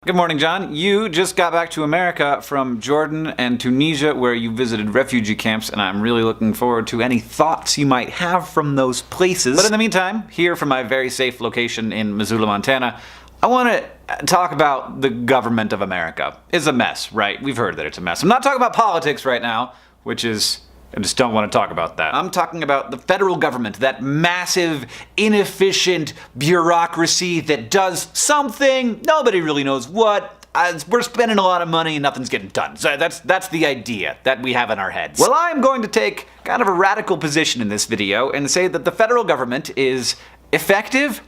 Good morning, John. You just got back to America from Jordan and Tunisia, where you visited refugee camps, and I'm really looking forward to any thoughts you might have from those places. But in the meantime, here from my very safe location in Missoula, Montana, I want to talk about the government of America. It's a mess, right? We've heard that it's a mess. I'm not talking about politics right now, which is... I just don't want to talk about that. I'm talking about the federal government, that massive, inefficient bureaucracy that does something, nobody really knows what. We're spending a lot of money and nothing's getting done. So that's the idea that we have in our heads. Well, I'm going to take kind of a radical position in this video and say that the federal government is effective,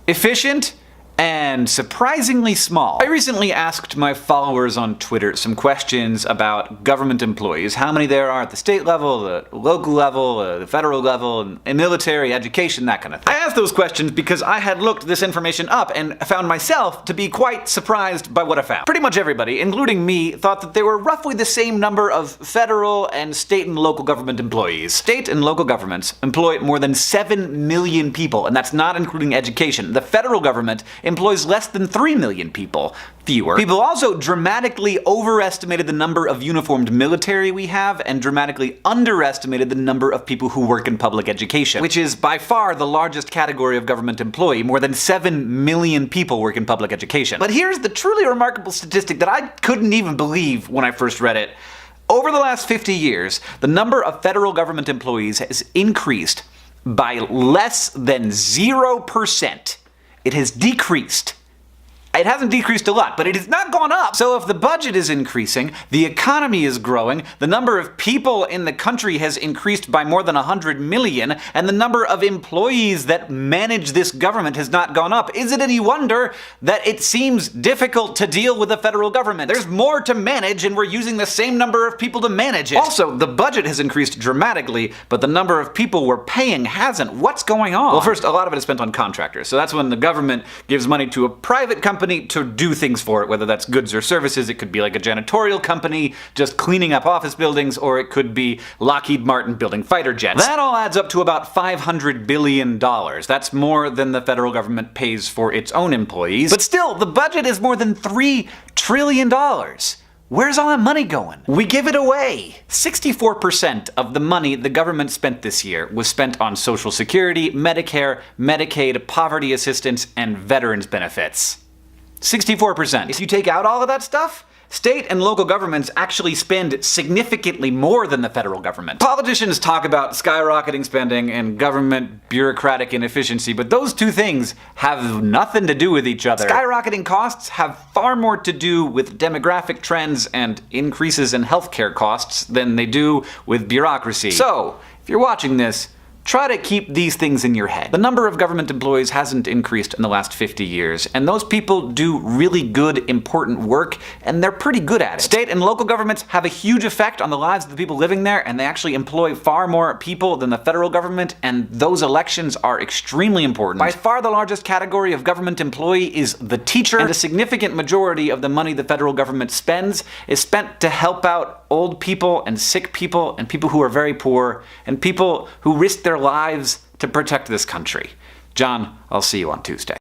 efficient, and surprisingly small. I recently asked my followers on Twitter some questions about government employees, how many there are at the state level, the local level, the federal level, and military, education, that kind of thing. I asked those questions because I had looked this information up and found myself to be quite surprised by what I found. Pretty much everybody, including me, thought that there were roughly the same number of federal and state and local government employees. State and local governments employ more than 7 million people, and that's not including education. The federal government employs less than 3 million people. Fewer. People also dramatically overestimated the number of uniformed military we have and dramatically underestimated the number of people who work in public education, which is by far the largest category of government employee. More than 7 million people work in public education. But here's the truly remarkable statistic that I couldn't even believe when I first read it. Over the last 50 years, the number of federal government employees has increased by less than 0%. It has decreased. It hasn't decreased a lot, but it has not gone up. So if the budget is increasing, the economy is growing, the number of people in the country has increased by more than 100 million, and the number of employees that manage this government has not gone up, is it any wonder that it seems difficult to deal with the federal government? There's more to manage, and we're using the same number of people to manage it. Also, the budget has increased dramatically, but the number of people we're paying hasn't. What's going on? Well, first, a lot of it is spent on contractors. So that's when the government gives money to a private company to do things for it, whether that's goods or services. It could be like a janitorial company just cleaning up office buildings, or it could be Lockheed Martin building fighter jets. That all adds up to about $500 billion. That's more than the federal government pays for its own employees. But still, the budget is more than $3 trillion. Where's all that money going? We give it away. 64% of the money the government spent this year was spent on Social Security, Medicare, Medicaid, poverty assistance, and veterans benefits. 64%. If you take out all of that stuff, state and local governments actually spend significantly more than the federal government. Politicians talk about skyrocketing spending and government bureaucratic inefficiency, but those two things have nothing to do with each other. Skyrocketing costs have far more to do with demographic trends and increases in healthcare costs than they do with bureaucracy. So, if you're watching this, try to keep these things in your head. The number of government employees hasn't increased in the last 50 years, and those people do really good, important work, and they're pretty good at it. State and local governments have a huge effect on the lives of the people living there, and they actually employ far more people than the federal government, and those elections are extremely important. By far the largest category of government employee is the teacher, and a significant majority of the money the federal government spends is spent to help out old people and sick people and people who are very poor and people who risk their lives to protect this country. John, I'll see you on Tuesday.